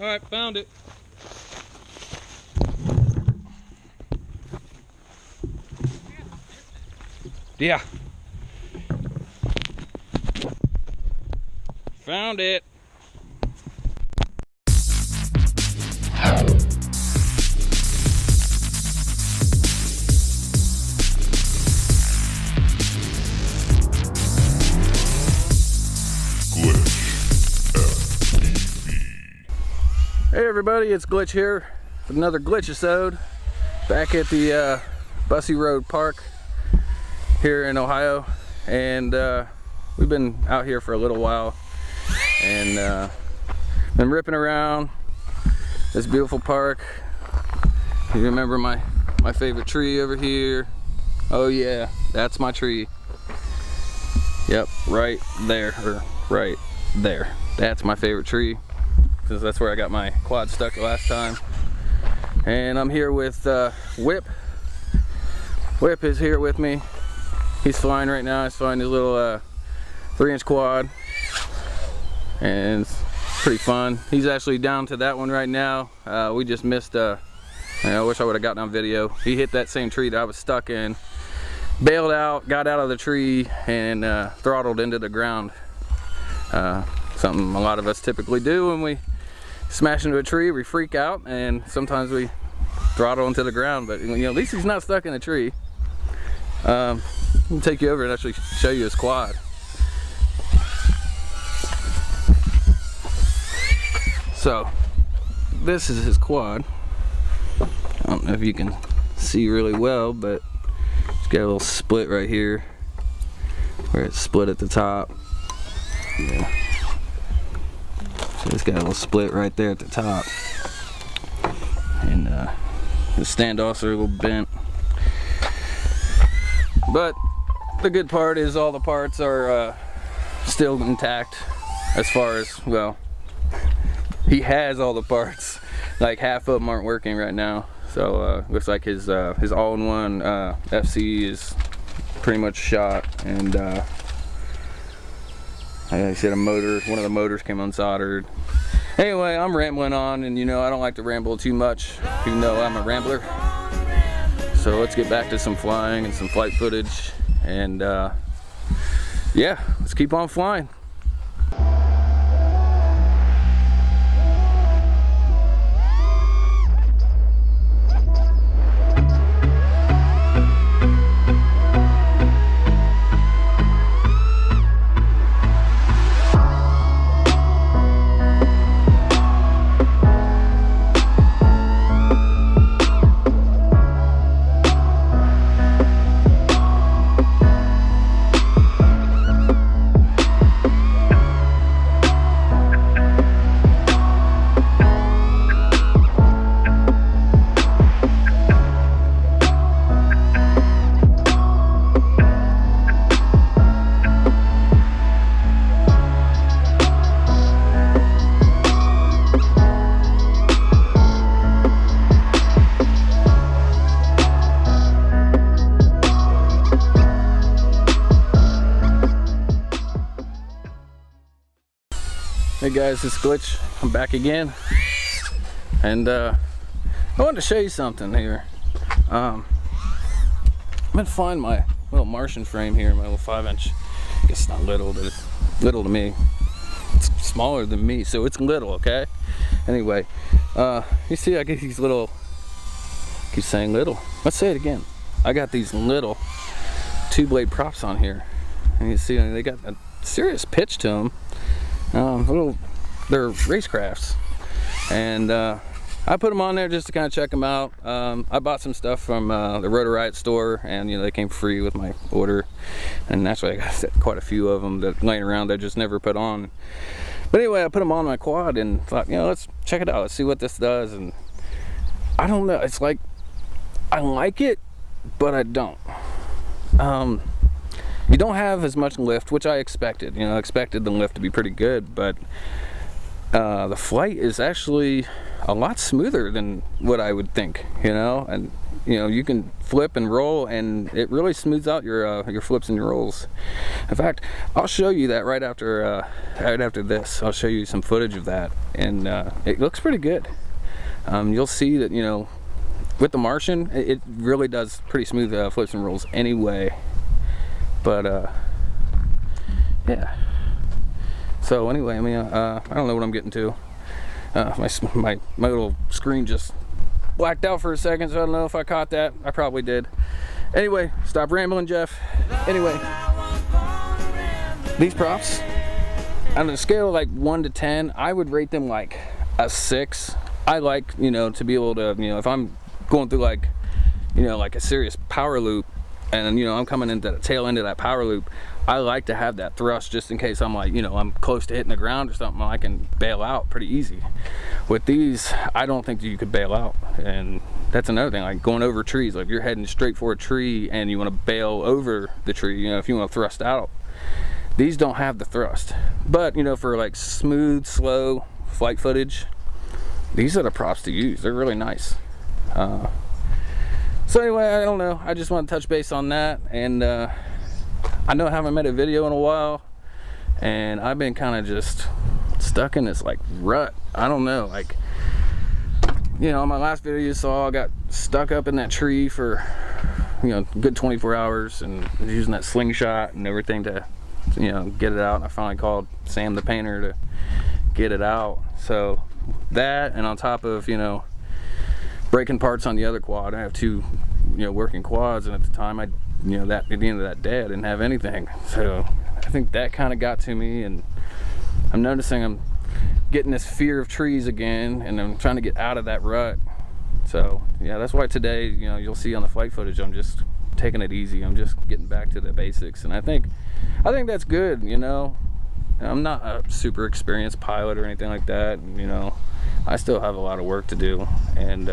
All right, found it. Yeah. Found it. Hey everybody, it's Glitch here with another Glitch-isode back at the Busse Road Park here in Ohio, and we've been out here for a little while and been ripping around this beautiful park. You remember my favorite tree over here? Oh yeah, that's my tree. Yep, right there, or right there. That's my favorite tree, because that's where I got my quad stuck last time. And I'm here with Whip. Whip is here with me. He's flying right now. He's flying his little 3-inch quad, and it's pretty fun. He's actually down to that one right now. We just missed I wish I would have gotten on video. He hit that same tree that I was stuck in, bailed out, got out of the tree, and throttled into the ground. Something a lot of us typically do when we smash into a tree. We freak out, and sometimes we throttle into the ground, but at least he's not stuck in a tree. I'll take you over and actually show you his quad. So this is his quad. I don't know if you can see really well, but it's got a little split right here where it's split at the top. Yeah. So it's got a little split right there at the top, and the standoffs are a little bent. But the good part is all the parts are still intact, as far as, well, he has all the parts. Like half of them aren't working right now. So looks like his all-in-one FC is pretty much shot, and I said one of the motors came unsoldered. Anyway, I'm rambling on, and I don't like to ramble too much, even though I'm a rambler. So let's get back to some flying and some flight footage, and yeah, let's keep on flying. Hey guys, it's Glitch. I'm back again, and I wanted to show you something here. I'm gonna find my little Martian frame here, my little 5-inch. I guess it's not little, but it's little to me. It's smaller than me, so it's little, okay? Anyway, you see I get these little, I keep saying little. Let's say it again. I got these little 2-blade props on here, and you see they got a serious pitch to them. They're racecrafts, and I put them on there just to kind of check them out. I bought some stuff from the Rotor Riot store, and they came free with my order, and that's why I got quite a few of them that laying around that I just never put on. But anyway, I put them on my quad and thought, let's check it out, let's see what this does. And I don't know, it's like I like it, but I don't. You don't have as much lift, which I expected. I expected the lift to be pretty good, but the flight is actually a lot smoother than what I would think, you know. And you know, you can flip and roll, and it really smooths out your flips and your rolls. In fact, I'll show you that right after this. I'll show you some footage of that, and it looks pretty good. You'll see that, you know, with the Martian, it really does pretty smooth flips and rolls anyway. But yeah. So anyway, I mean, I don't know what I'm getting to. My little screen just blacked out for a second, so I don't know if I caught that. I probably did. Anyway, stop rambling, Jeff. Anyway, these props, on a scale of like 1 to 10, I would rate them like a 6. I like, you know, to be able to, you know, if I'm going through like, you know, like a serious power loop, and you know, I'm coming into the tail end of that power loop, I like to have that thrust just in case I'm like, you know, I'm close to hitting the ground or something. I can bail out pretty easy. With these, I don't think you could bail out. And that's another thing, like going over trees. Like if you're heading straight for a tree and you want to bail over the tree, you know, if you want to thrust out, these don't have the thrust. But you know, for like smooth, slow flight footage, these are the props to use. They're really nice. So anyway, I don't know, I just want to touch base on that. And I know I haven't made a video in a while, and I've been kind of just stuck in this like rut. I don't know, like, you know, my last video you saw, I got stuck up in that tree for, you know, a good 24 hours and using that slingshot and everything to, you know, get it out. And I finally called Sam the painter to get it out. So that, and on top of, you know, breaking parts on the other quad. I have 2, you know, working quads, and at the time, you know, that at the end of that day, I didn't have anything. So I think that kind of got to me, and I'm noticing I'm getting this fear of trees again, and I'm trying to get out of that rut. So yeah, that's why today, you know, you'll see on the flight footage, I'm just taking it easy. I'm just getting back to the basics, and I think that's good. You know, I'm not a super experienced pilot or anything like that. You know, I still have a lot of work to do, and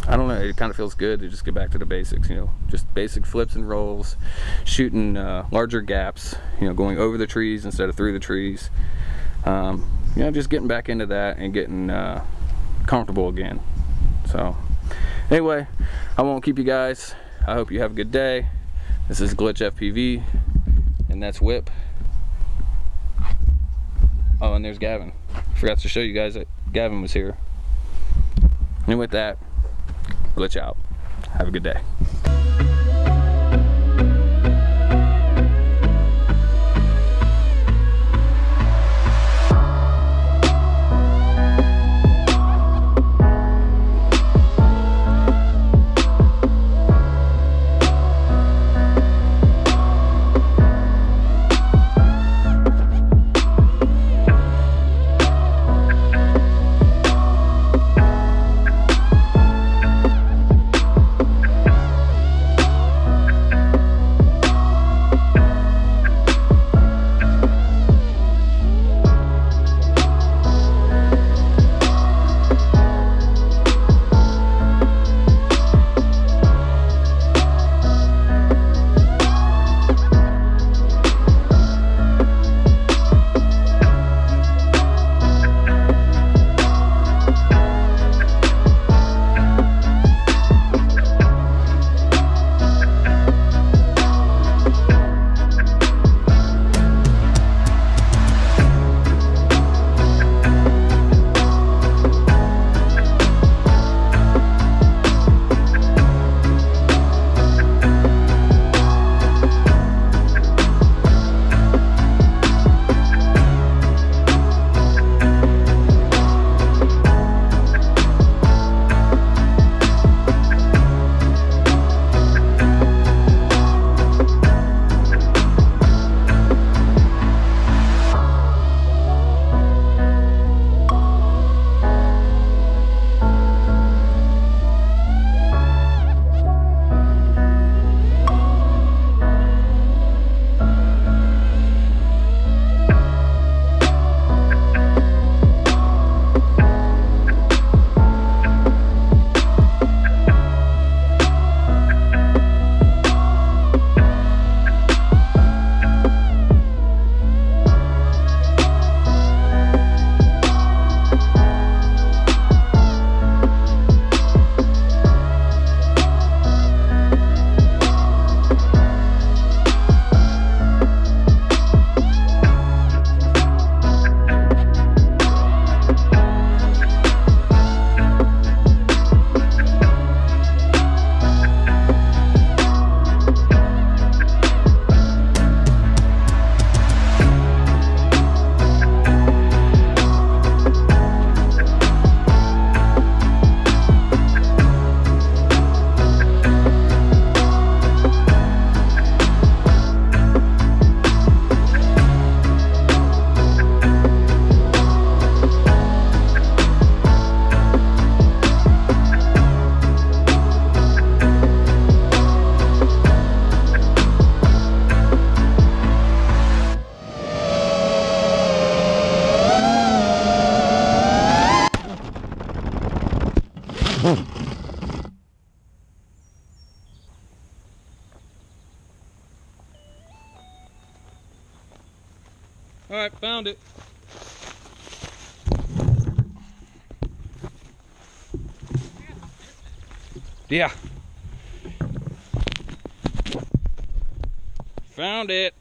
I don't know, it kind of feels good to just get back to the basics, you know, just basic flips and rolls, shooting larger gaps, you know, going over the trees instead of through the trees. You know, just getting back into that and getting comfortable again. So anyway, I won't keep you guys. I hope you have a good day. This is Glitch FPV, and that's Whip. Oh, and there's Gavin. Forgot to show you guys that Gavin was here. And with that, Glitch out. Have a good day. All right, found it. Yeah. Found it.